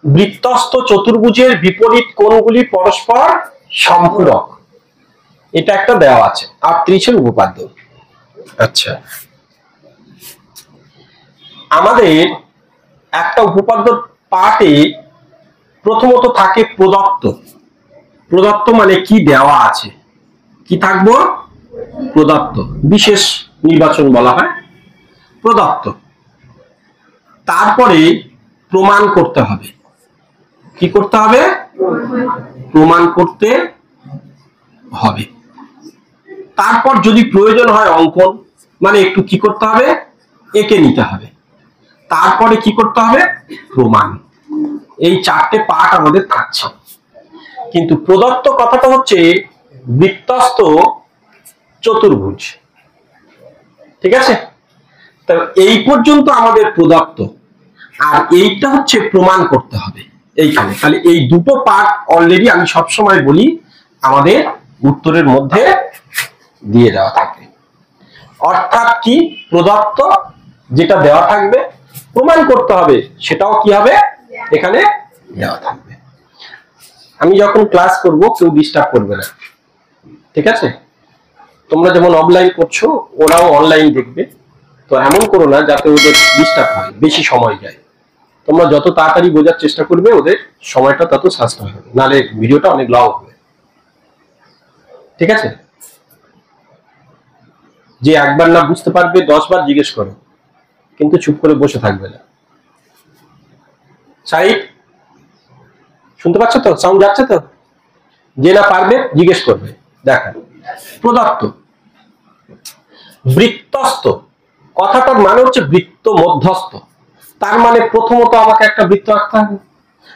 বৃত্তস্থ চতুর্ভুজের বিপরীত কোণগুলি পরস্পর সম্পূরক, এটা একটা দেওয়া আছে 38 এর উপপাদ্য। আচ্ছা, আমাদের একটা উপপাদ্য পাঠে প্রথমত থাকে প্রদত্ত। প্রদত্ত মানে কি দেওয়া আছে, কি থাকবো? প্রদত্ত, বিশেষ নির্বাচন বলা হয় প্রদত্ত। তারপরে প্রমাণ করতে হবে। কি করতে হবে? প্রমাণ করতে হবে। তারপর যদি প্রয়োজন হয় অঙ্কন, মানে একটু কি করতে হবে? এঁকে নিতে হবে। তারপরে কি করতে হবে? প্রমাণ। এই চারটে পার্ট আমাদের থাকছে। কিন্তু প্রদত্ত কথাটা হচ্ছে বৃত্তস্থ চতুর্ভুজ, ঠিক আছে? তো এই পর্যন্ত আমাদের প্রদত্ত, আর এইটা হচ্ছে প্রমাণ করতে হবে এইখানে। তাহলে এই দুটো পার্ট অলরেডি আমি সবসময় বলি আমাদের উত্তরের মধ্যে দিয়ে দেওয়া থাকে। অর্থাৎ কি? প্রদত্ত যেটা দেওয়া থাকবে, প্রমাণ করতে হবে সেটাও কি হবে? এখানে দেওয়া থাকবে। আমি যখন ক্লাস করব কেউ ডিস্টার্ব করবে না, ঠিক আছে? তোমরা যেমন অফলাইন করছো ওরাও অনলাইন দেখবে, তো এমন করো না যাতে ওদের ডিস্টার্ব হয়, বেশি সময় যায়। তোমরা যত তাড়াতাড়ি বোঝার চেষ্টা করবে ওদের সময়টা তত সাশ্রয় হবে, নাহলে ভিডিওটা অনেক লং হবে, ঠিক আছে? যে একবার না বুঝতে পারবে 10 বার জিজ্ঞেস করো, কিন্তু চুপ করে বসে থাকবে না। সাইড শুনতে পাচ্ছ তো? সাউন্ড যাচ্ছে তো? যে না পারবে জিজ্ঞেস করবে। দেখো, প্রদত্ত বৃত্তস্থ কথাটার মানে হচ্ছে বৃত্ত মধ্যস্থ। তার মানে প্রথমত আমাকে একটা বৃত্ত আঁকতে হবে।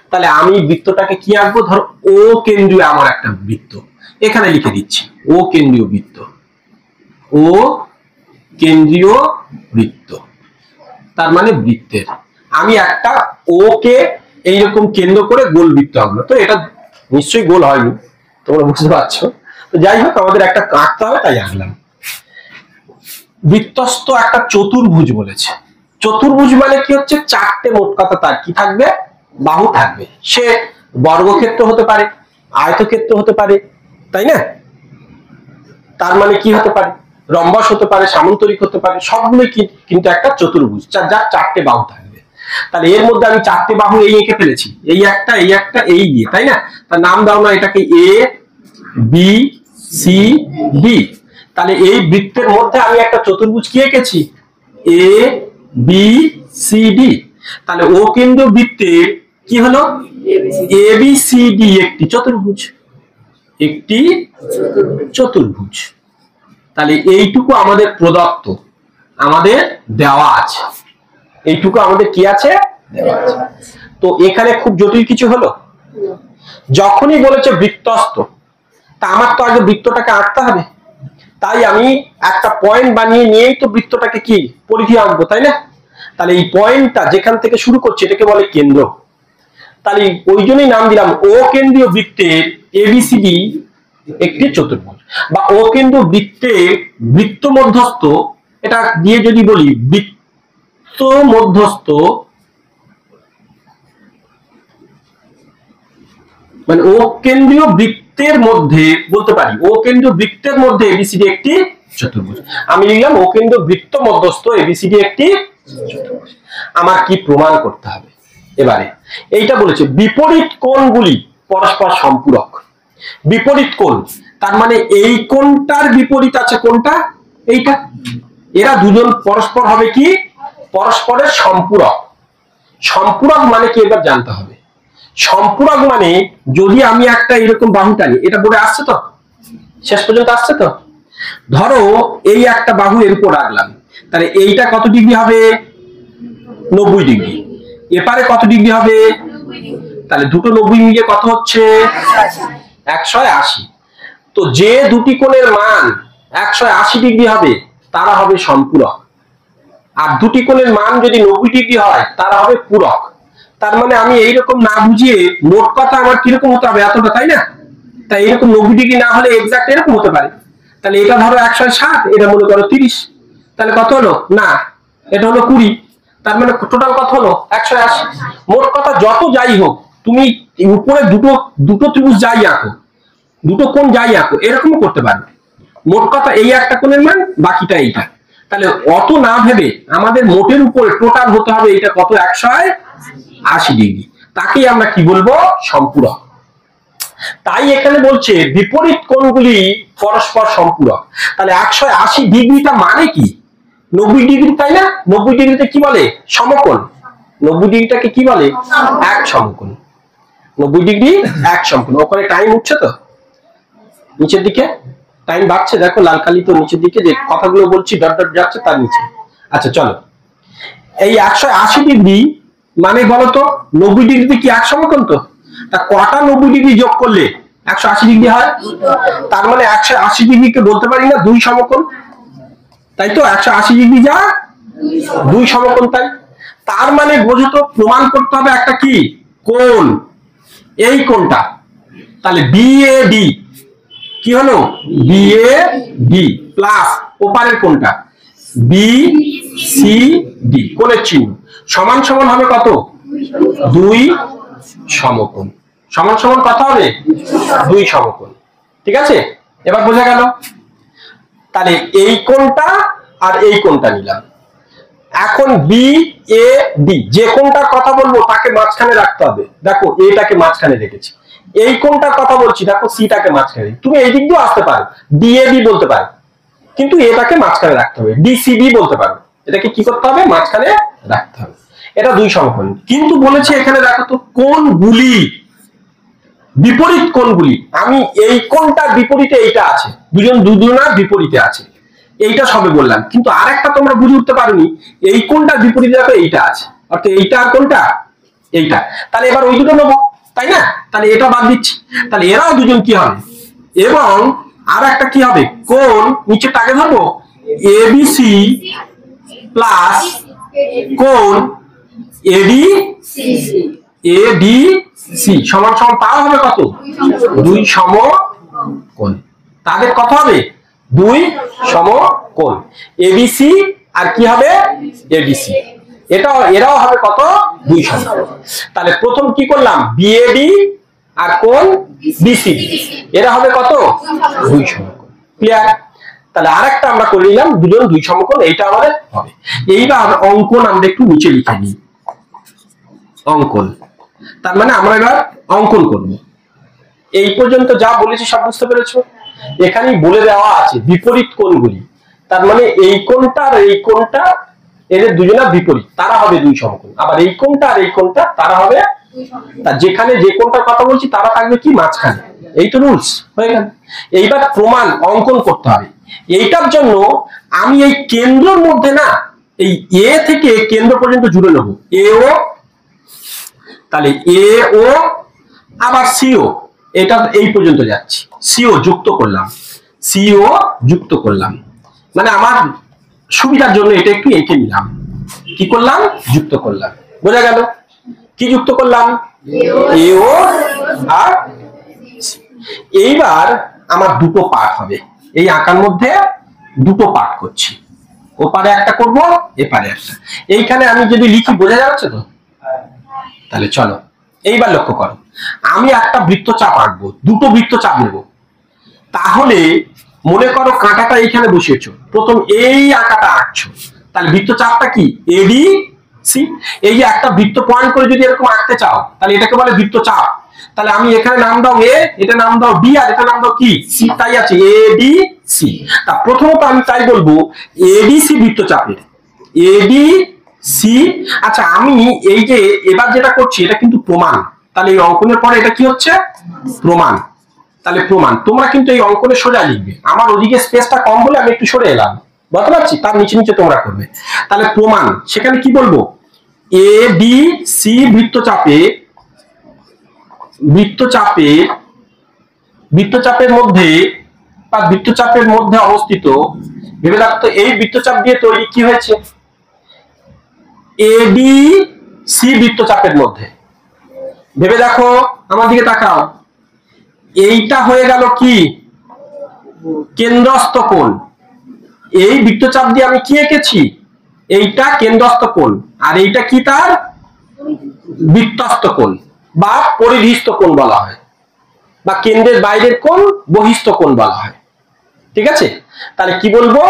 তাহলে আমি বৃত্তটাকে কি আঁকবো? ধরো ও কেন্দ্রীয় আমার একটা বৃত্ত, এখানে লিখে দিচ্ছি ও কেন্দ্রীয় বৃত্ত। ও কেন্দ্রীয় বৃত্ত তার মানে বৃত্তের আমি একটা ও কে এইরকম কেন্দ্র করে গোল বৃত্ত আঁকবো। তো এটা নিশ্চয়ই গোল হয়নি, তোমরা বুঝতে পারছো। তো যাই হোক, আমাদের একটা আঁকতে হবে, তাই আঁকলাম। বৃত্তস্থ একটা চতুর্ভুজ বলেছে। চতুর্ভুজ মানে কি হচ্ছে? চারটে মোট কথা তার কি থাকবে? বাহু থাকবে। সে বর্গক্ষেত্র হতে পারে, আয়তক্ষেত্র হতে পারে, তাই না? তার মানে কি হতে পারে? রম্বস হতে পারে, সামান্তরিক হতে পারে, সবগুলোই কিন্তু একটা চতুর্ভুজ যার চারটে বাহু থাকবে। তাহলে এর মধ্যে আমি চারটে বাহু এই এঁকে ফেলেছি, এই একটা, এই একটা, এই দিয়ে, তাই না? তার নাম দাও না এটাকে এ বি সি ডি। তাহলে এই বৃত্তের মধ্যে আমি একটা চতুর্ভুজ কি এঁকেছি? A B C D. তাহলে ও কেন্দ্র বৃত্তের কি হলো? এ বি সি ডি একটি চতুর্ভুজ, একটি চতুর্ভুজ। তাহলে এইটুকু আমাদের প্রদত্ত, আমাদের দেওয়া আছে। এইটুকু আমাদের কি আছে? দেওয়া আছে। তো এখানে খুব জটিল কিছু হলো? যখনই বলেছে বৃত্তস্থ, তা আমার তো আগে বৃত্তটাকে আঁকতে হবে। তাই আমি একটা পয়েন্ট বানিয়ে নিয়েই তো বৃত্তটাকে কি পরিধি আঁকবো, তাই না? তাহলে এই পয়েন্টটা যেখান থেকে শুরু করছে এটাকে বলে কেন্দ্র। তাহলে ওই জন্যই নাম দিলাম ও কেন্দ্রীয় বৃত্তের এবিসিডি একটি চতুর্ভুজ, বা ও কেন্দ্রীয় বৃত্তের বৃত্ত মধ্যস্থ। এটা দিয়ে যদি বলি বৃত্ত মধ্যস্থ, মানে ও কেন্দ্রীয় বৃত্তের মধ্যে বলতে পারি ও কেন্দ্রীয় বৃত্তের মধ্যে এবিসিডি একটি চতুর্ভুজ। আমি লিখলাম ও কেন্দ্রীয় বৃত্ত মধ্যস্থ এবিসিডি একটি চতুর্ভুজ। আমার কি প্রমাণ করতে হবে? এবারে এইটা বলেছে বিপরীত কোণগুলি পরস্পর সম্পূরক। বিপরীত কোণ তার মানে এই কোণটার বিপরীত আছে কোনটা? এইটা। এরা দুজন পরস্পর হবে কি? পরস্পরের সম্পূরক। সম্পূরক মানে কি এবার জানতে হবে। সম্পূরক মানে যদি আমি একটা এরকম বাহু টানি, এটা বোর্ডে আসছে তো? শেষ পর্যন্ত আসছে তো? ধরো এই একটা বাহু এর উপর রাখলাম, তাহলে এইটা কত ডিগ্রি হবে? 90 ডিগ্রি। এপারে কত ডিগ্রি হবে? তাহলে দুটো 90 মিলিয়ে কত হচ্ছে? 180। তো যে দুটি কোণের মান 180 ডিগ্রি হবে তারা হবে সম্পূরক, আর দুটি কোণের মান যদি 90 ডিগ্রি হয় তারা হবে পূরক। তার মানে আমি এইরকম না বুঝিয়ে মোট কথা আমার কিরকম হতে হবে এতটা, তাই না? তাই এরকম 90 ডিগ্রি না হলে এক্সাক্ট এরকম হতে পারে। তাহলে এটা ধরো 160, এটা মনে করো 30, তাহলে কত হলো? না, এটা হলো 20। তার মানে টোটাল কত হলো 180। মোট কথা যত যাই হোক তুমি উপরে দুটো দুটো ত্রিভুজ যাই আঁকো, দুটো কোণ যাই আঁকো, এরকমও করতে পারবে। মোট কথা এই একটা কোণের মান, বাকিটা এইটা। তাহলে অত না ভেবে আমাদের মোটের উপরে টোটাল হতে হবে এটা কত 180 ডিগ্রি, তাকেই আমরা কি বলবো সম্পূরক। তাই এখানে বলছে বিপরীত কোণগুলি পরস্পর সম্পূরক। তাহলে 180 ডিগ্রিটা মানে কি 90 ডিগ্রি, তাই না? 90 ডিগ্রিতে কি বলে সমকোণ। 90 ডিগ্রিটাকে কি বলে এক সমকোণ। 90 ডিগ্রি এক সমকোণ। ওখানে টাইম উঠছে তো নিচের দিকে, টাইম বাড়ছে দেখো লাল কালি তো নিচের দিকে যে কথাগুলো বলছি ডট ডট যাচ্ছে তার নিচে। আচ্ছা চলো, এই 180 ডিগ্রি মানে বলতো 90 ডিগ্রিতে কি এক সমকোণ তো? তা কটা 90 ডিগ্রি যোগ করলে 180 ডিগ্রি হয়? তার মানে 180 ডিগ্রিকে বলতে পারি না দুই সমকোণ, তাই তো? 180 ডিগ্রি যা দুই সমকোণ, তাই? তার মানে বোঝো তো প্রমাণ করতে হবে একটা কি কোণ, এই কোণটা। তাহলে বিএডি কি হলো বিএডি প্লাস ওপারের কোণটা বিসিডি, কোণের চিহ্ন সমান সমান হবে কত? দুই সমকোণ। সমান সমান কত হবে? দুই সমকোণ। ঠিক আছে, এবার বোঝা গেল। তাহলে এই কোণটা আর এই কোণটা নিলাম। এখন বি এ ডি, যে কোণটার কথা বলবো তাকে মাঝখানে রাখতে হবে। দেখো এটাকে মাঝখানে রেখেছি। এই কোণটার কথা বলছি, দেখো সিটাকে মাঝখানে। তুমি এই দিক দিয়ে আসতে পারো, ডিএবি বলতে পারো, কিন্তু এটাকে মাঝখানে রাখতে হবে। ডিসিবি বলতে পারো, এটাকে কি করতে হবে? মাঝখানে রাখতে হবে। এটা দুই সমকোণ। কিন্তু বলেছে এখানে দেখো তো কোণগুলি, বিপরীত কোণগুলি। আমি এই কোণটার বিপরীতে এইটা আছে, দুজন দুজনার বিপরীতে আছে, এইটা সবে বললাম। কিন্তু আরেকটা তোমরা বুঝে উঠতে পারোনি, এই কোণটার বিপরীতে দেখো এইটা আছে, অর্থাৎ এইটা আর কোনটা এইটা। তাহলে এবার ওই দুটো নেবো, তাই না? তাহলে এটা বাদ দিচ্ছি, তাহলে এরাও দুজন কি হবে। এবং আর একটা কি হবে কোণ, নিচে টাকে ধরবো এবিসি প্লাস কোণ এডিসি সমান সমান পাওয়া হবে কত? দুই সমকোণ। তাদের কত হবে? দুই সমকোণ। এবিসি আর কি হবে এডিসি, এরাও হবে কত? দুই সমকোণ। তাহলে প্রথম কি করলাম বিএডি আর কোণ বিসিডি, এরা হবে কত? দুই সমকোণ। ক্লিয়ার? তাহলে আরেকটা আমরা করে নিলাম, দুজন দুই সমকোণ, এইটা আমাদের হবে। এইবার অঙ্কন আমরা একটু নিচে লিখে নিই, অঙ্কন। তার মানে আমরা এবার অঙ্কন করব। এই পর্যন্ত যা বলেছি সব বুঝতে পেরেছো? এখানেই বলে দেওয়া আছে বিপরীত কোণগুলি। তার মানে এই কোণটা আর এই কোণটা এদের দুজনের বিপরীত, তারা হবে দুই সমকোণ। আবার এই কোণটা আর এই কোণটা তারা হবে, তার যেখানে যে কোণটার কথা বলছি তারা থাকবে কি মাঝখানে। এই তো রুলস হয়ে গেল। এইবার প্রমাণ অঙ্কন করতে হবে। এইটার জন্য আমি এই কেন্দ্রের মধ্যে না, এই এ থেকে কেন্দ্র পর্যন্ত জুড়ে নেব। এ ও, তাহলে এ ও আবার সিও, এটা এই পর্যন্ত যাচ্ছি, সিও যুক্ত করলাম, সিও যুক্ত করলাম। মানে আমার সুবিধার জন্য এটা একটু এঁকে নিলাম। কি করলাম? যুক্ত করলাম। বোঝা গেল? কি যুক্ত করলাম? এও আর। এইবার আমার দুটো পার্ট হবে, এই আঁকার মধ্যে দুটো পার্ট করছি, ওপারে একটা করব এপারে একটা। এইখানে আমি যদি লিখি বোঝা যাচ্ছে তো? তাহলে চলো এইবার লক্ষ্য করো, আমি একটা বৃত্তচাপ আঁকবো, দুটো বৃত্তচাপ নেব। তাহলে মনে করো কাঁটাটা এইখানে বসিয়েছো, প্রথম এই আঁকাটা আঁকছো, তাহলে বৃত্তচাপটা কি এডি সি। এই যে একটা বৃত্ত পয়েন্ট করে যদি এরকম আঁকতে চাও তাহলে এটাকে বলে বৃত্তচাপ। তাহলে আমি এখানে নাম দাও এ, এটা নাম দাও ডি, আর এটা নাম দাও কি সি, তাই আছে এডি সি। তা প্রথমত আমি তাই বলবো এডিসি বৃত্তচাপের এডি সি। আচ্ছা আমি এই যে এবার যেটা করছি এটা কিন্তু প্রমাণ, তাহলে এই অঙ্কনের পরে এটা কি হচ্ছে প্রমাণ। তাহলে প্রমাণ তোমরা কিন্তু এই অঙ্কনে সোজা লিখবে, আমার ওদিকে স্পেসটা কম বলে আমি একটু সরে এলাম, বুঝতে পারছি? তার নিচে নিচে তোমরা করবে। তাহলে প্রমাণ সেখানে কি বলবো এ ডি সি বৃত্তচাপের মধ্যে বা বৃত্তচাপের মধ্যে অবস্থিত। ভেবে রাখতো এই বৃত্তচাপ দিয়ে তৈরি কি হয়েছে এডি সি বৃত্তচাপের মধ্যে। ভেবে দেখো, আমার দিকে তাকাও, এইটা হয়ে গেল কি কেন্দ্রস্থ কোণ। এই বৃত্তচাপ দিয়ে আমি কি এঁকেছি এইটা কেন্দ্রস্থ কোণ, আর এইটা কি তার বৃত্তস্থ কোণ বা পরিধিস্থ কোণ বলা হয়, বা কেন্দ্রের বাইরের কোণ বহিস্থ কোণ বলা হয়। ঠিক আছে, তাহলে কি বলবো,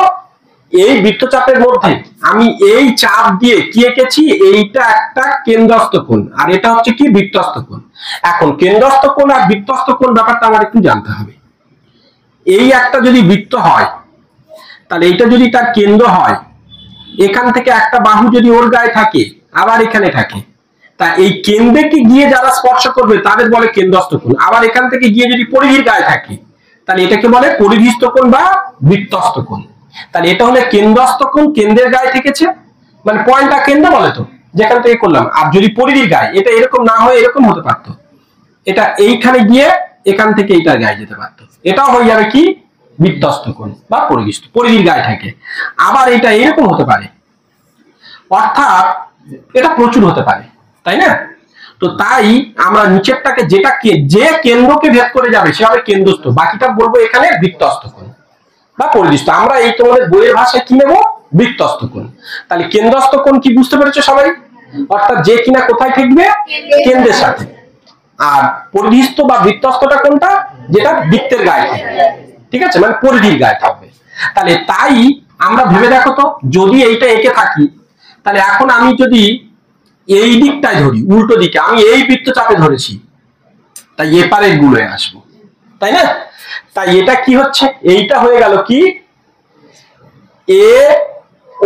এই বৃত্তচাপের মধ্যে আমি এই চাপ দিয়ে কি এঁকেছি, এইটা একটা কেন্দ্রস্থ কোণ আর এটা হচ্ছে কি বৃত্তস্থ কোণ। এখন কেন্দ্রস্থ কোণ আর বৃত্তস্থ কোণ ব্যাপারটা আমার একটু জানতে হবে। এই একটা যদি বৃত্ত হয়, তাহলে এইটা যদি তার কেন্দ্র হয়, এখান থেকে একটা বাহু যদি ওর গায়ে থাকে আবার এখানে থাকে, তা এই কেন্দ্রকে গিয়ে যারা স্পর্শ করবে তাদের বলে কেন্দ্রস্থ কোণ। আবার এখান থেকে গিয়ে যদি পরিধির গায়ে থাকে, তাহলে এটাকে বলে পরিধিস্থ কোণ বা বৃত্তস্থ কোণ। তাহলে এটা হলো কেন্দ্রস্থ কোণ, কেন্দ্রের গায়ে থেকেছে, মানে পয়েন্টটা কেন্দ্র বলে তো, যেখান থেকে করলাম। আর যদি পরিধির গায়ে, এটা এরকম না হয়ে এরকম হতে পারতো, এটা এইখানে গিয়ে এখান থেকে এইটার গায়ে যেতে পারতো, এটাও হয়ে যাবে কি বৃত্তস্থ কোণ বা পরিধির গায়ে থাকে। আবার এটা এরকম হতে পারে, অর্থাৎ এটা প্রচুর হতে পারে, তাই না? তো তাই আমরা নিচেরটাকে যে কেন্দ্রকে ভেদ করে যাবে সে হবে কেন্দ্রস্থ, বাকিটা বলবো এখানে বৃত্তস্থ কোণ বা পরিধিস্থ। আমরা এই তোমাদের বইয়ের ভাষায় কি নেবো, বৃত্তস্থ কোণ। তাহলে কেন্দ্রস্থ কোণ কি বুঝতে পেরেছো সবাই? অর্থাৎ যে কিনা কোথায় থাকবে, কেন্দ্রের সাথে। আর পরিধিস্থ বা বৃত্তস্থটা কোনটা, যেটা বৃত্তের গায়ে থাকবে। ঠিক আছে, মানে পরিধির গায়ে থাকবে। তাহলে তাই আমরা ভেবে দেখো তো, যদি এইটা এঁকে থাকি, তাহলে এখন আমি যদি এই দিকটায় ধরি, উল্টো দিকে আমি এই বৃত্তচাপে ধরেছি, তাই এপারের গুলোয় আসবো, তাই না? তাই এটা কি হচ্ছে, এইটা হয়ে গেল কি এ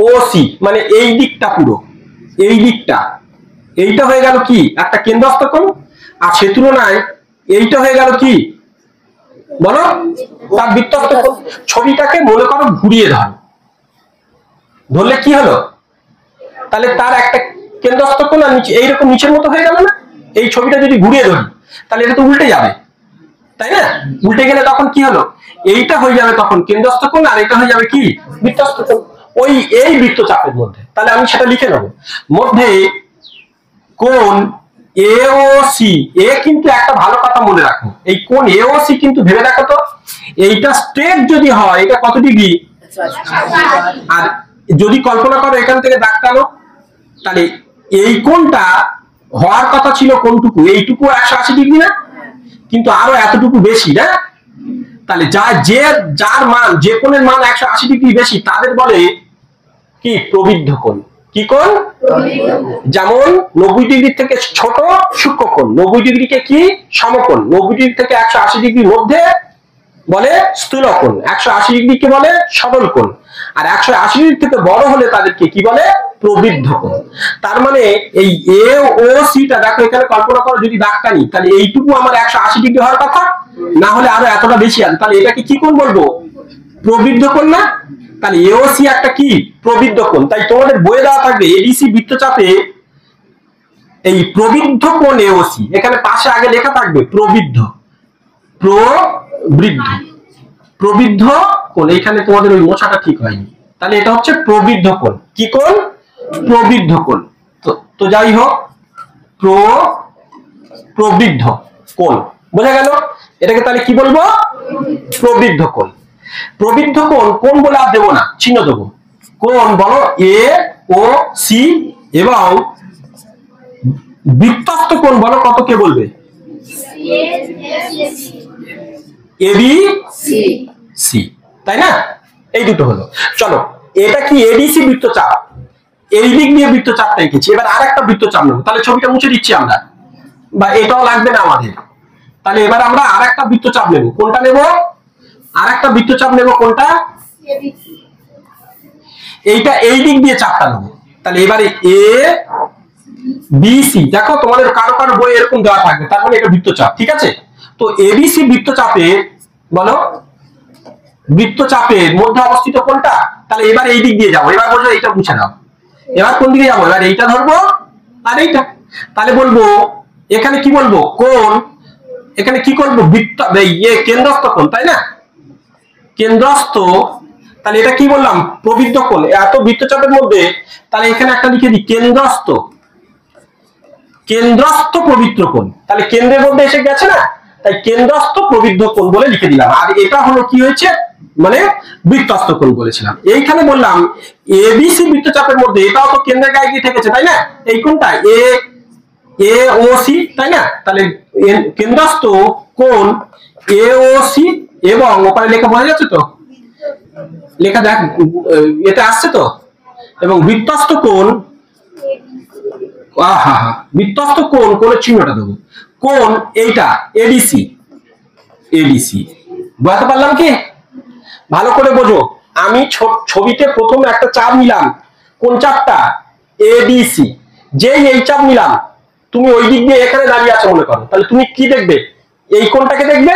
ও সি, মানে এই দিকটা পুরো, এই দিকটা, এইটা হয়ে গেল কি একটা কেন্দ্রস্থ কোণ। আর সে তুলনায় এইটা হয়ে গেল কি বলো, তার বৃত্তস্থ কোণ। ছবিটাকে মনে করো ঘুরিয়ে ধরলে কি হলো, তাহলে তার একটা কেন্দ্রস্থ কোণ আর নিচে এইরকম নিচের মতো হয়ে গেল না? এই ছবিটা যদি ঘুরিয়ে ধরি তাহলে এটা তো উল্টে যাবে, তাই না? উল্টে গেলে তখন কি হলো, এইটা হয়ে যাবে তখন কেন্দ্রস্থ কোণ আর এটা হয়ে যাবে কি বৃত্তস্থ কোণ, ওই এই বৃত্তচাপের মধ্যে। তাহলে আমি সেটা লিখে নেব, মধ্যে কোণ এ ও সি। এ কিন্তু একটা ভালো কথা মনে রাখো, এই কোণ এ ও সি কিন্তু ভেবে দেখো তো, এইটা স্ট্রেট যদি হয় এটা কত ডিগ্রি, আর যদি কল্পনা করো এখান থেকে দাগ টানো, তাহলে এই কোণটা হওয়ার কথা ছিল কোনটুকু, এইটুকু 180 ডিগ্রি না, কিন্তু আরো এতটুকু বেশি না? তাহলে যার মান, যে কোণের মান 180 ডিগ্রি বেশি তাদের বলে কি প্রবৃদ্ধ কোণ। কি কোণ? যেমন 90 ডিগ্রি থেকে ছোট সূক্ষ্ম কোণ, 90 ডিগ্রিকে কি সমকোণ, 90 ডিগ্রি থেকে 180 ডিগ্রির মধ্যে বলে স্থূল কোণ, 180 ডিগ্রিকে বলে সরল কোণ, আর 180 ডিগ্রি থেকে বড় হলে তাদেরকে কি বলে প্রবৃদ্ধ কোণ। তার মানে এই এ ও সিটা দেখো, এখানে কল্পনা করো যদি দাগটা নিই, তাহলে এইটুকু আমার 180 ডিগ্রি হওয়ার কথা, না হলে আরো এতটা বেশি আছে, তাহলে এটাকে কি কোণ বলবো, প্রবৃদ্ধ কোণ না? তাহলে এওসি একটা কি প্রবৃদ্ধ কোণ। তাই তোমাদের বইয়ে দেওয়া থাকবে এডিসি বৃত্তচাপে এই প্রবৃদ্ধ কোণ এওসি, এখানে পাশে আগে লেখা থাকবে প্রবৃদ্ধ, প্রবৃদ্ধ কোণ। এখানে তোমাদের ওই মোছাটা ঠিক হয়নি, তাহলে এটা হচ্ছে প্রবৃদ্ধ কোণ। কি কোণ? প্রবৃদ্ধ কোণ। তো যাই হোক, প্রবৃদ্ধ কোণ বোঝা গেল। এটাকে তাহলে কি বলবো, প্রবৃদ্ধ কোণ। প্রবৃদ্ধ কোণ কোণ বলে আর দেবো না, চিহ্ন দেবো। কোণ বলো এ ও সি, এবং বৃত্তস্থ কোণ বলো কত, কে বলবে, এ বি সি, তাই না? এই দুটো হলো। চলো, এটা কি এডিসি বৃত্তচাপ, এই দিক দিয়ে বৃত্তচাপটা এঁকেছি। এবার আর একটা বৃত্তচাপ নেবো, তাহলে ছবিটা মুছে দিচ্ছি আমরা, বা এটাও লাগবে না আমাদের। তাহলে এবার আমরা আর একটা বৃত্তচাপ নেব, কোনটা নেব, আর একটা বৃত্তচাপ নেব, কোনটা, এইটা এই দিক দিয়ে চাপটা নেব। তাহলে এবারে এ বি সি, দেখো তোমাদের কারো কারো বই এরকম দেওয়া থাকবে, তার মানে এটা বৃত্তচাপ। ঠিক আছে, তো এবিসি বৃত্তচাপে বলো, বৃত্তচাপের মধ্যে অবস্থিত কোনটা, তাহলে এবার এই দিক দিয়ে যাবো। এবার বলছো এইটা মুছে দাও, এবার কোন দিকে যাবো, এবার এইটা ধরবো আর এইটা। তাহলে বলবো এখানে কি বলবো, কোণ, এখানে কি করবো, বৃত্ত, কেন্দ্রস্থ কোণ, তাই না? কেন্দ্রস্থ, তাহলে এটা কি বললাম, প্রবৃদ্ধ কোণ। এত বৃত্তচাপের মধ্যে তাহলে এখানে একটা লিখে দিই, কেন্দ্রস্থ প্রবৃদ্ধ কোণ। তাহলে কেন্দ্রের মধ্যে এসে গেছে না, তাই কেন্দ্রস্থ প্রবৃদ্ধ কোণ বলে লিখে দিলাম। আর এটা হলো কি হয়েছে, মানে বৃত্তস্থ কোণ বলেছিলাম। এইখানে বললাম এবিসি বৃত্তচাপের মধ্যে এটাও তো কেন্দ্রের গায়ে গিয়ে ঠেকেছে, তাই না? এই কোণটা এ ও সি, তাই না? তাহলে কেন্দ্রস্থ কোণ এ ও সি এবং ওপারে লেখা বোঝা যাচ্ছে তো, লেখা দেখ এটা আসছে তো, এবং বৃত্তস্থ কোণ বৃত্তস্থ কোণ, কোণের চিহ্নটা দেবো, কোণ এইটা এডিসি। এডিসি বুঝতে পারলাম কি? ভালো করে বোঝো। আমি ছবিতে প্রথমে একটা চাপ নিলাম, কোন চাপটা? এডিসি। যেই এই চাপ নিলাম, তুমি ওই দিক দিয়ে এখানে দাঁড়িয়ে আছো মনে করো, তাহলে তুমি কি দেখবে? এই কোণটাকে দেখবে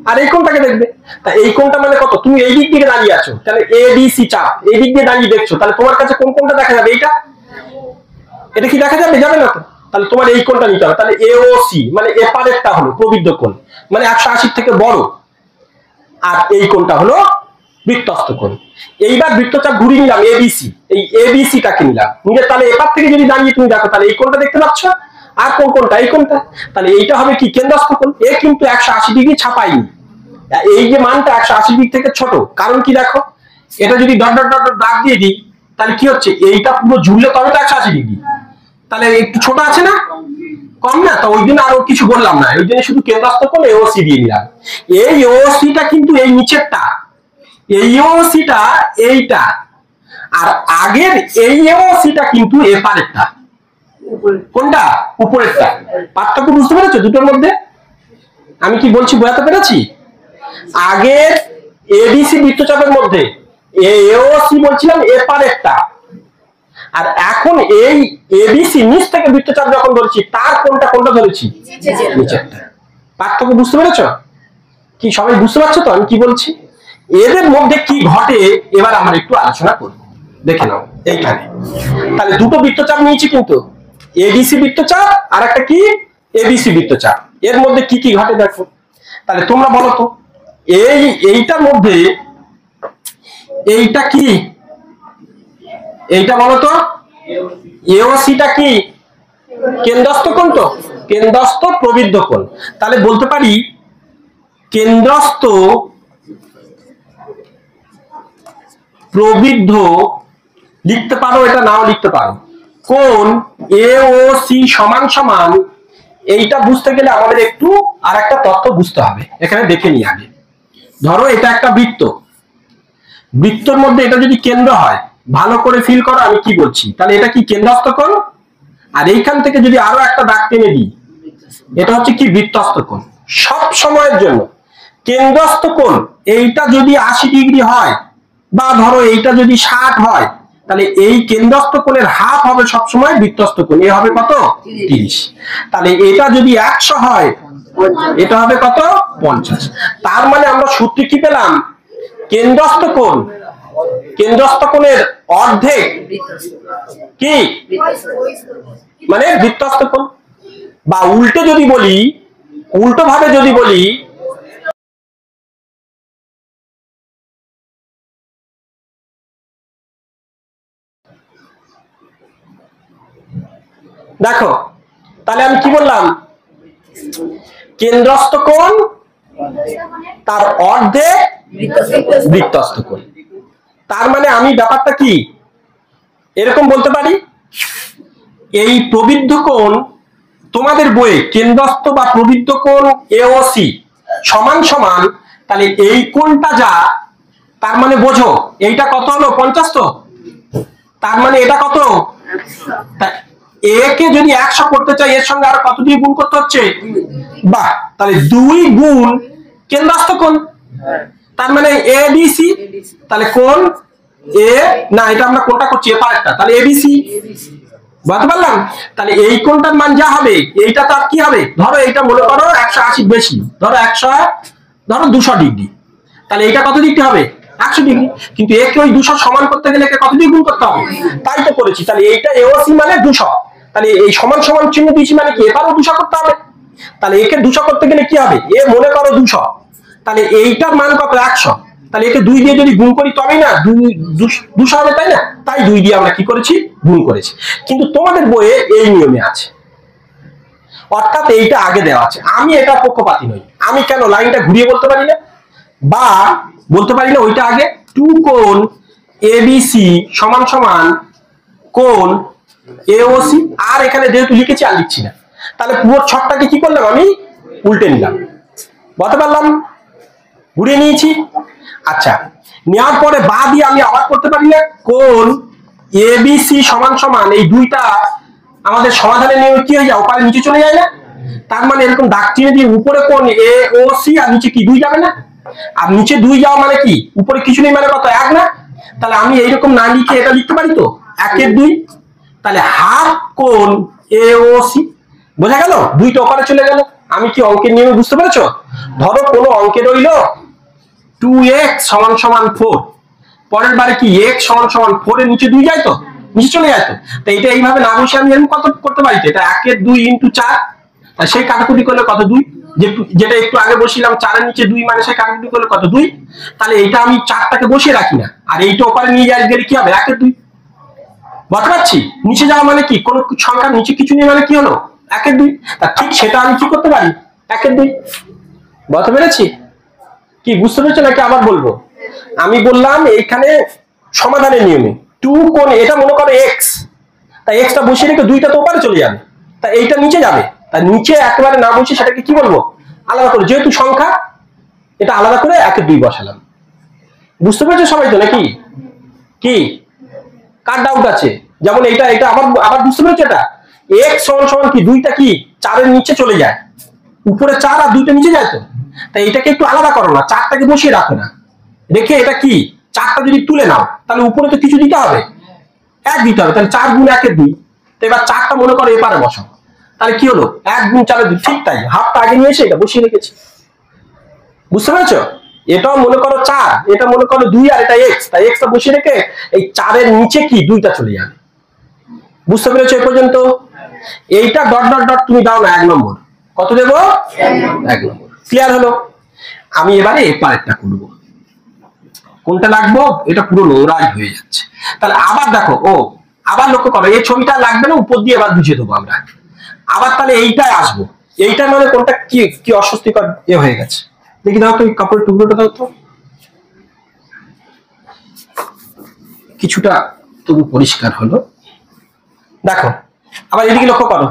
আর এই কোণটাকে দেখবে। তা এই কোণটা মানে কত? তুমি এই দিক দিয়ে দাঁড়িয়ে আছো, তাহলে এডিসি চাপ এই দিক দিয়ে দাঁড়িয়ে দেখছো, তাহলে তোমার কাছে কোন কোণটা দেখা যাবে? এইটা। এটা কি দেখা যাবে? যাবে না তো। তাহলে তোমার এই কোণটা নিতে হবে। তাহলে এওসি মানে এপারেরটা হলো প্রবৃদ্ধ কোণ, মানে 180 থেকে বড়, আর এই কোণটা হলো বৃত্তস্থ কোণ। এইবার বৃত্তচাপ ঘুরিয়ে নিলাম এবিসি, এই এবিসিটাকে নিলাম নিলে, তাহলে এপার থেকে যদি দাঁড়িয়ে তুমি দেখো, তাহলে এই কোণটা দেখতে পাচ্ছ, আর কোন কোণটা? এই কোণটা। তাহলে এইটা হবে কি? কেন্দ্রস্থ কোণ। এ কিন্তু 180 ডিগ্রি ছাপাইনি, এই যে মানটা 180 ডিগ্রি থেকে ছোট। কারণ কি দেখো, এটা যদি ডট ডট ডট দাগ দিয়ে দিই, তাহলে কি হচ্ছে? এইটা পুরো ঝুললে তবে তো 180 ডিগ্রি, তাহলে একটু ছোট আছে না, কম না? তো ওই জন্য আরো কিছু বললাম না, ওই জন্য শুধু কেন্দ্রস্থ কোণ এওসি দিয়ে নিলাম। এই ওসিটা কিন্তু এই নিচেরটা, এই ওসিটা এইটা, আর আগের এই ওসিটা কিন্তু এপারেরটা। কোনটা? উপরেরটা। পার্থক্য বুঝতে পেরেছো দুটোর মধ্যে? আমি কি বলছি বোঝাতে পেরেছি? আগের এবিসি বৃত্তচাপের মধ্যে এওসি বলছিলাম এপারেরটা, আর এখন এই এবিসি নিচ থেকে বৃত্তচাপ যখন ধরেছি, তার কোনটা ধরেছি? নিচেরটা। পার্থক্য বুঝতে পেরেছো কি? সবাই বুঝতে পারছো তো আমি কি বলছি? এদের মধ্যে কি ঘটে এবার আমরা একটু আলোচনা করব। দেখে নাও এইখানে, তাহলে দুটো বৃত্তচাপ নিয়েছি কিন্তু, এডিসি বৃত্তচাপ আর একটা কি এবিসি বৃত্তচাপ। এর মধ্যে কি কি ঘটে দেখো। তাহলে তোমরা বলো তো, এইটার মধ্যে এইটা কি? এইটা বলো তো, এওসিটা কি? কেন্দ্রস্থ কোণ তো, কেন্দ্রস্থ প্রবৃদ্ধ কোণ। তাহলে বলতে পারি কেন্দ্রস্থ প্রবৃদ্ধ লিখতে পারো, এটা নাও লিখতে পারো। কোণ এওসি সমান সমান, এইটা বুঝতে গেলে আমাদের একটু আর একটা তথ্য বুঝতে হবে। এখানে দেখে নিই আগে। ধরো এটা একটা বৃত্ত, বৃত্তর মধ্যে এটা যদি কেন্দ্র হয়, ভালো করে ফিল করো আমি কি বলছি। তাহলে এটা কি? কেন্দ্রস্থ কোণ। আর এইখান থেকে যদি আরো একটা দাগ টেনে দিই, এটা হচ্ছে কি? বৃত্তস্থ কোণ। সব সময়ের জন্য কেন্দ্রস্থ কোণ এইটা যদি 80 ডিগ্রি হয়, বা ধরো এইটা যদি 60 হয়, তাহলে এই কেন্দ্রস্থ কোণের হাফ হবে সবসময় বৃত্তস্থ কোণ। এ হবে কত? 30। তাহলে এটা যদি 100 হয়, এটা হবে কত? 50। তার মানে আমরা সূত্রে কি পেলাম? কেন্দ্রস্থ কোণ, কেন্দ্রস্থ কোণের অর্ধেক কি? মানে বৃত্তস্থ কোণ। বা উল্টো যদি বলি, উল্টো ভাবে যদি বলি, দেখো তাহলে আমি কি বললাম? কেন্দ্রস্থ কোণ তার অর্ধেক বৃত্তস্থ কোণ। তার মানে আমি ব্যাপারটা কি এরকম বলতে পারি, এই প্রবৃদ্ধ কোণ তোমাদের বইয়ে কেন্দ্রস্থ বা প্রবৃদ্ধ কোণ এওসি সমান সমান, তাহলে এই কোণটা যা, তার মানে বোঝো এইটা কত হলো? 50 তো। তার মানে এটা কত? এ কে যদি 100 করতে চাই, এর সঙ্গে আরো কত দিয়ে গুণ করতে হচ্ছে? বাহ, তাহলে 2 গুণ কেন্দ্রস্থ কোণ, তার মানে এবিসি। তাহলে কোণ এ না, এটা আমরা কোনটা করছি? এপারেরটা। তাহলে এবিসি। বুঝতে পারলাম? তাহলে এই কোণটার মান যা হবে, এইটা তার কি হবে? ধরো এইটা মনে করো 180 বেশি, ধরো 100, ধরো 200 ডিগ্রি, তাহলে এইটা কত ডিগ্রি হবে? 100 ডিগ্রি। কিন্তু একে ওই 200 সমান করতে গেলে একে কত দিয়ে গুণ করতে হবে? তাই তো করেছি। তাহলে এইটা এওসি মানে 200, তাহলে এই সমান সমান চিহ্ন দিয়েছি মানে কি? এবারও 200 করতে হবে। তাহলে একে 200 করতে গেলে কি হবে? এ মনে করো 200, তাহলে এইটার মান কত? 100। তাহলে একে 2 দিয়ে যদি গুণ করি তবেই না 200 হবে, তাই না? তাই 2 দিয়ে আমরা কি করেছি? গুণ করেছি। কিন্তু তোমাদের বইয়ে এই নিয়মে আছে, অর্থাৎ এইটা আগে দেওয়া আছে। আমি এটা পক্ষপাতী নই, আমি কেন লাইনটা ঘুরিয়ে বলতে পারি না? বা বলতে পারি না ওইটা আগে, 2 কোণ এবিসি সমান সমান কোণ এওসি। আর এখানে যেহেতু লিখেছি আর লিখছি না, তাহলে পুরো ছকটাকে কি করলাম আমি উল্টে নিলাম, বলতে পারলাম, ঘুরিয়ে নিয়েছি। আচ্ছা, নেওয়ার পরে বা দিয়ে আমি আবার করতে পারি না, কোণ এবিসি সমান সমান এই দুইটা আমাদের সমাধানের নিয়মে কি হয়ে যায়, ওপারে নিচে চলে যায় না? তার মানে এরকম দাগ চিহ্ন দিয়ে উপরে কোণ এওসি আর নিচে কি 2 যাবে না? আর নিচে 2 যাওয়া মানে কি, উপরে কিছু নেই মানে কত, 1 না? তাহলে আমি এইরকম না লিখে এটা লিখতে পারি তো 1 2, তাহলে হাফ কোণ এওসি। বোঝা গেল? 2টা ওপারে চলে গেল। আমি কি অঙ্কের নিয়মে বুঝতে পেরেছো? ধরো কোনো অঙ্কে রইল 2x সমান সমান 4, পরের বারে কি x সমান সমান 4 এর নিচে 2 যায় তো, নিচে চলে যায় তো। তাই এটা এইভাবে না বসে আমি এরকম কত করতে পারি, এটা 1 2 × 4, আর সেই কাটাকুটি করলে কত 2, যেটা একটু আগে বসিলাম 4 এর নিচে 2 মানে সেই কাটাকুটি করলে কত 2। তাহলে এটা আমি 4টাকে বসিয়ে রাখি না, আর এইটা ওপারে নিয়ে যাই গেলে কি হবে, 1 2। বুঝতে পারছি? নিচে যাওয়া মানে কি, কোন সংখ্যার নিচে কিছু নেই মানে কি হলো, 1 2। তা ঠিক সেটা আমি কি করতে পারি, 1 2। বুঝতে পেরেছি? কি বুঝতে পেরেছো নাকি আবার বলবো? আমি বললাম এইখানে সমাধানের নিয়মে 2 কোণ, এটা মনে করো x, তাই xটা বসিয়ে রেখে 2টা তো ওপারে চলে যাবে, তাই এইটা নিচে যাবে। তাই নিচে একেবারে না বসে সেটাকে কি বলবো, আলাদা করে, যেহেতু সংখ্যা এটা আলাদা করে 1 2 বসালাম। বুঝতে পেরেছো সবাই তো নাকি? কি কার ডাউট আছে? যেমন এটা এটা আবার আবার বুঝতে পেরেছো, এটা x সমান সমান কি 2টা কি 4 এর নিচে চলে যায়, উপরে 4 আর 2টা নিচে যায় তো। তাই এটাকে একটু আলাদা করো না, 4টাকে বসিয়ে রাখো না, রেখে এটা কি 4টা যদি তুলে নাও তাহলে উপরে তো কিছু দিতে হবে, 1 দিতে হবে, তাহলে 4 গুণ 1 এর 2। তো এবার 4টা মনে করো এপারে বসাও, তাহলে কি হলো 1 গুণ 4 এর 2, ঠিক তাই, হাফটা আগে নিয়ে এসে এটা বসিয়ে রেখেছি। বুঝতে পেরেছো? এটাও মনে করো 4, এটা মনে করো 2 আর এটা x, তাই x টা বসিয়ে রেখে এই 4 এর নিচে কি 2টা চলে যাবে। বুঝতে পেরেছো এই পর্যন্ত? এইটা ডট ডট ডট তুমি দাও না 1 নম্বর, কত দেবো 1 নম্বর। ক্লিয়ার হলো? আমি এবারে এপারেরটা করব, কোনটা লাগবো, এটা পুরো নোংরাই হয়ে যাচ্ছে। তাহলে আবার দেখো, ও আবার লক্ষ্য করো, এই ছবিটা লাগবে না, উপর দিয়ে এবার বুঝিয়ে দেবো আমরা। আবার তাহলে এইটাই আসবো, এইটা মানে কোনটা কি কি অস্বস্তিকর হয়ে গেছে, দেখি দাও তো এই কাপড়ের টুকরোটা দাও তো, কিছুটা তবু পরিষ্কার হলো। দেখো আবার এদিকে লক্ষ্য করো,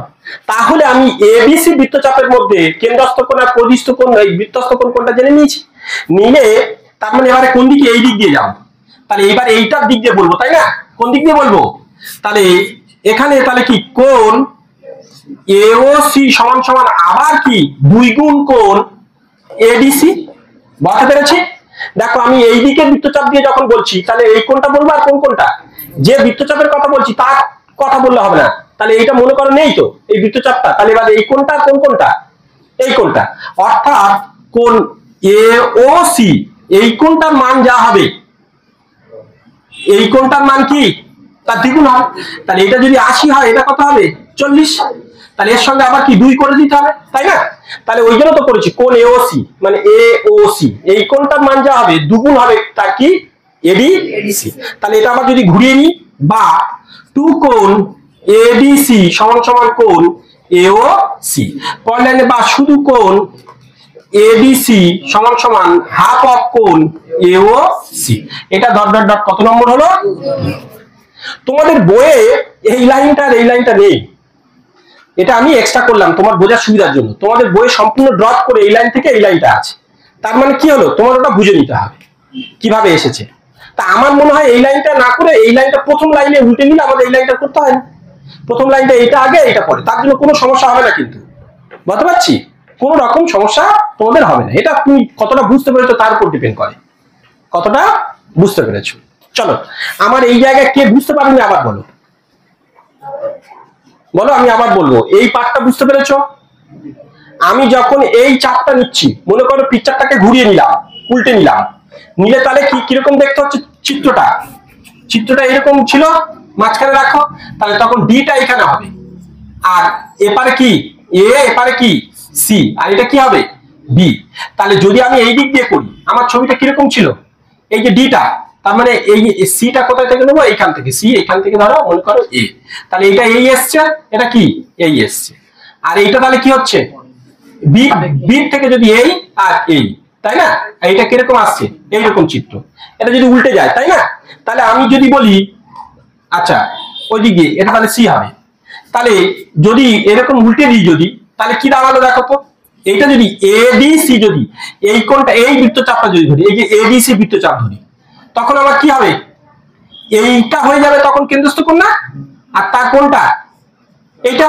তাহলে আমি এবিসি বৃত্তচাপের মধ্যে কেন্দ্রস্থ কোণ আর পরিস্থ কোণ, এই বৃত্তস্থ কোণ কোনটা জেনে নিয়েছি, নিলে তার মানে এবারে কোন দিকে, এই দিক দিয়ে যাবো। তাহলে এবার এইটার দিক দিয়ে বলবো, তাই না? কোন দিক দিয়ে বলবো, তাহলে এখানে তাহলে কি কোণ এওসি সমান সমান আবার কি 2 গুণ কোণ এডিসি। বুঝতে পেরেছি? দেখো আমি এই দিকে বৃত্তচাপ দিয়ে যখন বলছি, তাহলে এই কোণটা বলবো, আর কোন কোণটা, যে বৃত্তচাপের কথা বলছি তার কথা বললে হবে না। তাহলে এইটা মনে করো নেই তো এই বৃত্তচাপটা, তাহলে এবার এই কোণটা কোন কোণটা, এই কোণটা, অর্থাৎ কোণ এওসি এই কোণটার মান যা হবে, এই কোণটার মান কি তার দ্বিগুণ হবে। তাহলে এটা যদি 80 হয়, এটা কত হবে 40, তাহলে এর সঙ্গে আবার কি 2 করে দিতে হবে, তাই না? তাহলে ওই জন্য তো করেছি কোণ এওসি মানে এওসি এই কোণটার মান যা হবে দ্বিগুণ হবে তার কি এডিসি। তাহলে এটা আবার যদি ঘুরিয়ে নিই, বা 2 কোণ এডিসি সমান সমান কোণ এওসি, পরের লাইনে বা শুধু কোণ এডিসি সমান সমান হাফ অফ কোণ এওসি। এটা ডট ডট ডট কত নম্বর হলো? তোমাদের বইয়ে এই লাইনটা আর এই লাইনটা নেই, এটা আমি এক্সট্রা করলাম তোমার বোঝার সুবিধার জন্য। তোমাদের বইয়ে সম্পূর্ণ ড্রপ করে এই লাইন থেকে এই লাইনটা আছে, তার মানে কি হলো, তোমার ওটা বুঝে নিতে হবে কিভাবে এসেছে। তা আমার মনে হয় এই লাইনটা না করে এই লাইনটা প্রথম লাইনে উল্টে নিলে আমাদের এই লাইনটা করতে হয় না, প্রথম লাইনটা এইটা আগে এইটা পরে, তার জন্য কোনো সমস্যা হবে না। কিন্তু বুঝতে পারছি, কোনো রকম সমস্যা তোমাদের হবে না। এটা তুমি কতটা বুঝতে পেরেছো তার উপর ডিপেন্ড করে, কতটা বুঝতে পেরেছো। চলো, আমার এই জায়গায় কে বুঝতে পারেনি আবার বলো, বলো, আমি আবার বলবো। এই পার্টটা বুঝতে পেরেছো? আমি যখন এই চাপটা নিচ্ছি, মনে করো পিকচারটাকে ঘুরিয়ে নিলাম, উল্টে নিলাম, নিলে তাহলে কি কিরকম দেখতে হচ্ছে চিত্রটা, চিত্রটা এরকম ছিল, মাঝখানে রাখো, তাহলে তখন ডিটা এখানে হবে, আর এপারে কি এ, এপারে কি সি, আর এটা কি হবে বি। তাহলে যদি আমি এই দিক দিয়ে করি, আমার ছবিটা কিরকম ছিল, এই যে ডিটা, তার মানে এই সিটা কোথায় থেকে নেবো, এইখান থেকে, সি এখান থেকে ধরো মনে করো এ, তাহলে এটা এই এসছে, এটা কি এই এসছে, আর এইটা তাহলে কি হচ্ছে বি, বি থেকে যদি এই আর এই, তাই না? এটা কিরকম আসছে, এইরকম চিত্র। এটা যদি উল্টে যায়, তাই না? তাহলে আমি যদি বলি আচ্ছা ওইদিকে এটা তাহলে সি হবে। তাহলে যদি এরকম উল্টে দিই যদি, তাহলে কি দাঁড়ালো দেখো তো। এইটা যদি এডিসি, যদি এই কোণটা, এই বৃত্তচাপটা যদি ধরি, এই যে এডিসি বৃত্তচাপ ধরি, তখন আমার কি হবে, এইটা হয়ে যাবে তখন কেন্দ্রস্থ কোণ না, আর তার কোণটা এইটা।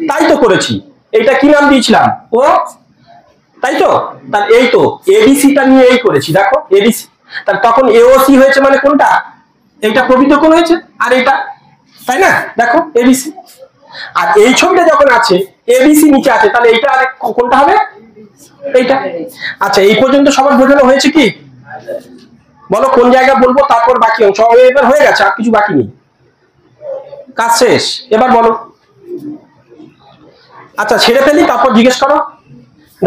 তাই তো করেছি, এইটা কি নাম দিয়েছিলাম, ও, তাই তো। তার এই তো এডিসিটা নিয়ে এই করেছি, দেখো এডিসি। তাহলে তখন এওসি হয়েছে মানে কোনটা, এইটা প্রকৃত কোণ হয়েছে, আর এইটা, তাই না? দেখো এবিসি। আর এই ছবিটা যখন আছে এবিসি নিচে আছে, তাহলে এইটা আর কোনটা হবে, এইটা। আচ্ছা এই পর্যন্ত সবার বোঝানো হয়েছে কি? বলো কোন জায়গা বলবো, তারপর বাকি অংশ এবার হয়ে গেছে, আর কিছু বাকি নেই, কাজ শেষ। এবার বলো। আচ্ছা ছেড়ে ফেলি, তারপর জিজ্ঞেস করো।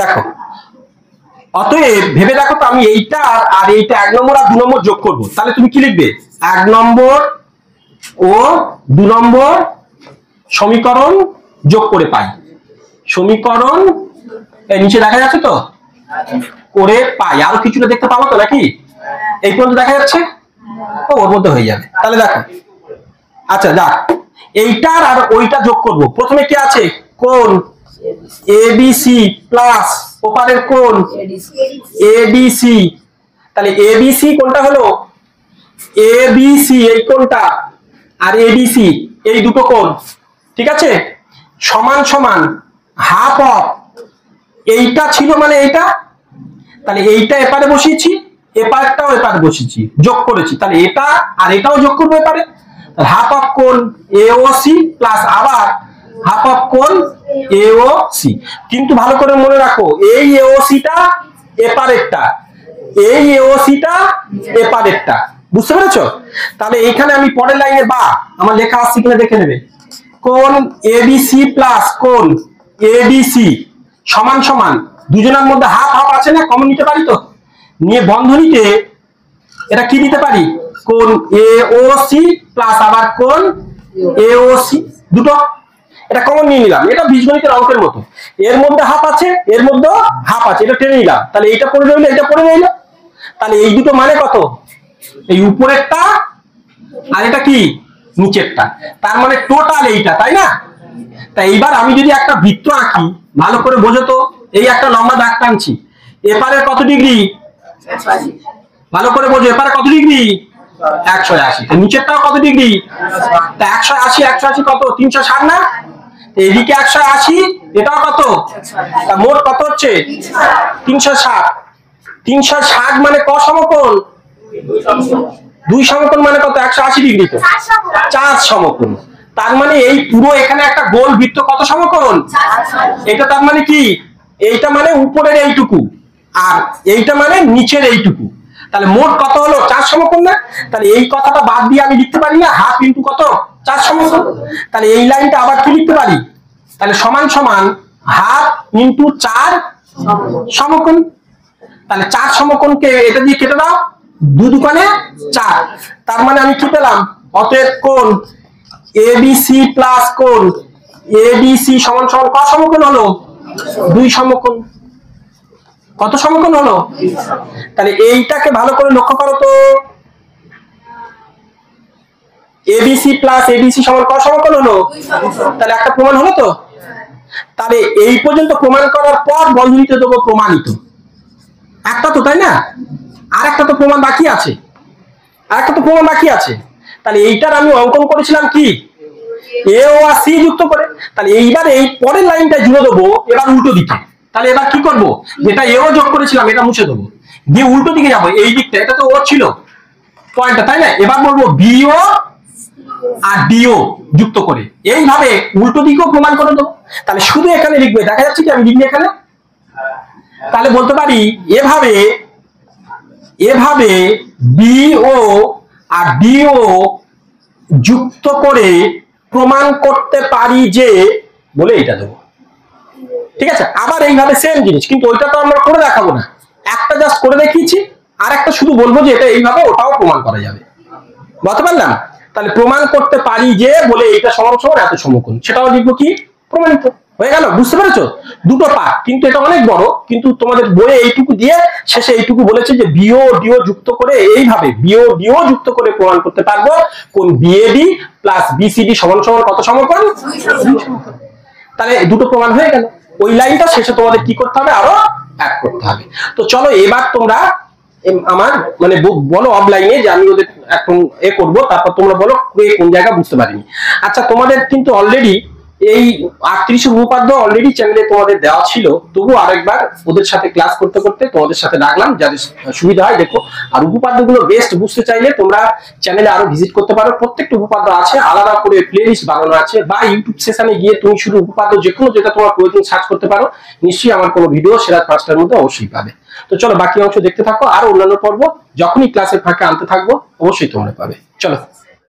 দেখো অতএব ভেবে দেখো তো, আমি এইটা আর এইটা 1 নম্বর আর 2 নম্বর যোগ করবো, তাহলে তুমি কি লিখবে, 1 নম্বর ও 2 নম্বর সমীকরণ যোগ করে পাই। সমীকরণ নিচে দেখা যাচ্ছে তো, করে পাই। আরো কিছুটা দেখতে পাবো তো নাকি? এই পর্যন্ত দেখা যাচ্ছে, ও ওর মধ্যে হয়ে যাবে। তাহলে দেখো, আচ্ছা যাক, এইটার আর ওইটা যোগ করব। প্রথমে কি আছে, কোণ এবিসি প্লাস ওপারের কোণ এডিসি। তাহলে এবিসি কোনটা হলো, এবিসি এই কোণটা, আর এডিসি এই দুটো কোণ, ঠিক আছে, সমান সমান হাফ অফ এইটা ছিল মানে এইটা। তাহলে এইটা এপারে বসিয়েছি, এপারটাও এপারে বসিয়েছি, যোগ করেছি। তাহলে এটা আর এটাও যোগ করবো এপারে, হাফ অফ কোণ এওসি প্লাস আবার হাফ অফ কোণ এওসি। কিন্তু ভালো করে মনে রাখো, এই এওসিটা এপারেরটা, এই এওসিটা এপারেরটা, বুঝতে পেরেছো? তাহলে এইখানে আমি পরের লাইনে বা আমার লেখা আসছে কিনা দেখে নেবে। কোণ এবিসি প্লাস কোণ এডিসি সমান সমান, দুজনের মধ্যে হাফ হাফ আছে না, কমন নিতে পারি তো, নিয়ে বন্ধনীতে এটা কি দিতে পারি, কোণ এওসি প্লাস আবার কোণ এওসি, দুটো এটা কমন নিয়ে নিলাম। এটা বীজগণিতের অঙ্কের মতো, এর মধ্যে হাফ আছে, এর মধ্যে হাফ আছে, এটা টেনে নিলাম। তাহলে এটা পড়ে রইলো, এটা পড়ে রইলো। তাহলে এই দুটো মানে কত, এই উপরেরটা আর এটা কি নিচেরটা, তার মানে টোটাল এইটা, তাই না? তাই এইবার আমি যদি একটা বৃত্ত আঁকি, ভালো করে বোঝো তো, এই একটা লম্বা দাগ টানছি, এপারে কত ডিগ্রি, ভালো করে বোঝো, এপারে কত ডিগ্রি, 180। নিচেরটাও কত ডিগ্রি, 180, 180 কত, 360 না? এদিকে 180, এটাও কত, মোট কত হচ্ছে 360। 360 মানে ক সমকোণ, 2 সমকোণ মানে কত, 180 ডিগ্রি, তো 4 সমকোণ। তার মানে এই পুরো এখানে একটা গোল বৃত্ত কত সমকোণ, এটা তার মানে কি, এইটা মানে উপরের এইটুকু, আর এইটা মানে নিচের এইটুকু। তাহলে মোট কত হলো, 4 সমকোণ না? তাহলে এই কথাটা বাদ দিয়ে আমি লিখতে পারি না, হাফ ইন্টু কত, 4 সমকোণ। তাহলে এই লাইনটা আবার কি লিখতে পারি, তাহলে সমান সমান হাফ ইন্টু 4 সমকোণ। তাহলে 4 সমকোণকে এটা দিয়ে কেটে দাও, 2 দুগুণে 4। তার মানে আমি কি পেলাম, অতএব কোণ এবিসি প্লাস কোণ এডিসি সমান সমান কত সমকোণ হলো, 2 সমকোণ। কত সমকোণ হলো? তাহলে এইটাকে ভালো করে লক্ষ্য করো তো, এবিসি প্লাস এডিসি সমান কত সমকোণ হলো, তাহলে একটা প্রমাণ হলো তো। তাহলে এই পর্যন্ত প্রমাণ করার পর বন্ধনীতে দেবো প্রমাণিত, একটা তো, তাই না? আর একটা তো প্রমাণ বাকি আছে, আর একটা তো প্রমাণ বাকি আছে। তাহলে এইটার আমি অঙ্কন করেছিলাম কি, এ ও আর সি যুক্ত করে। তাহলে এইবার এই পরের লাইনটা জুড়ে দেবো এবার উল্টো দিকে। তাহলে এবার কি করব, যেটা এও যোগ করেছিলাম এটা মুছে দেবো, দিয়ে উল্টো দিকে যাবো, এই দিকটা, এটা তো ও ছিল পয়েন্টটা, তাই না? এবার বলবো বিও আর ডিও যুক্ত করে, এইভাবে উল্টো দিকেও প্রমাণ করে দেবো। তাহলে শুধু এখানে লিখবে, দেখা যাচ্ছে কি আমি লিখবি এখানে, তাহলে বলতে পারি এভাবে, এভাবে বিও আর ডিও যুক্ত করে প্রমাণ করতে পারি যে, বলে এটা দেবো, ঠিক আছে? আবার এইভাবে সেম জিনিস, কিন্তু ওইটা তো আমরা করে দেখাবো না, একটা জাস্ট করে দেখিয়েছি, আর একটা শুধু বলবো যে এটা এইভাবে, ওটাও প্রমাণ করা যাবে, বুঝতে পারলাম? তাহলে প্রমাণ করতে পারি যে বলে এইটা সমান সমান এত সমকোণ, সেটাও লিখবো কি, প্রমাণিত। হয়ে গেল, বুঝতে পেরেছো? দুটো পার্ট, কিন্তু এটা অনেক বড়, কিন্তু তোমাদের বইয়ে এইটুকু দিয়ে শেষে এইটুকু বলেছে যে বিও ডিও যুক্ত করে, এইভাবে বিও ডিও যুক্ত করে প্রমাণ করতে পারবো কোন বিএডি প্লাস বিসিডি সমান সমান কত সমকোণ। তাহলে দুটো প্রমাণ হয়ে গেল। ওই লাইনটা শেষে তোমাদের কি করতে হবে, আরো অ্যাড করতে হবে। তো চলো এবার তোমরা আমার মানে বলো অফলাইনে যে আমি ওদের এখন করবো, তারপর তোমরা বলো কোন জায়গা বুঝতে পারিনি। আচ্ছা তোমাদের কিন্তু অলরেডি এই 38 উপপাদ্য অলরেডি চ্যানেলে তোমাদের দেওয়া ছিল, তবু আরেকবার ওদের সাথে ক্লাস করতে করতে তোমাদের সাথে ডাকলাম যাদের সুবিধা হয় দেখো। আর উপপাদ্যগুলো বেস্ট বুঝতে চাইলে তোমরা চ্যানেলে আরো ভিজিট করতে পারো, প্রত্যেকটা উপপাদ্য আছে, আলাদা করে প্লেলিস্ট বানানো আছে, বা ইউটিউব সেশনে গিয়ে তুমি শুধু উপপাদ্য যেকোনো যেটা তোমার প্রয়োজন সার্চ করতে পারো, নিশ্চয়ই আমার কোনো ভিডিও সেরা 5টার মধ্যে অবশ্যই পাবে। তো চলো বাকি অংশ দেখতে থাকো, আর অন্যান্য পর্ব যখনই ক্লাসের ফাঁকে আনতে থাকবো অবশ্যই তোমরা পাবে। চলো।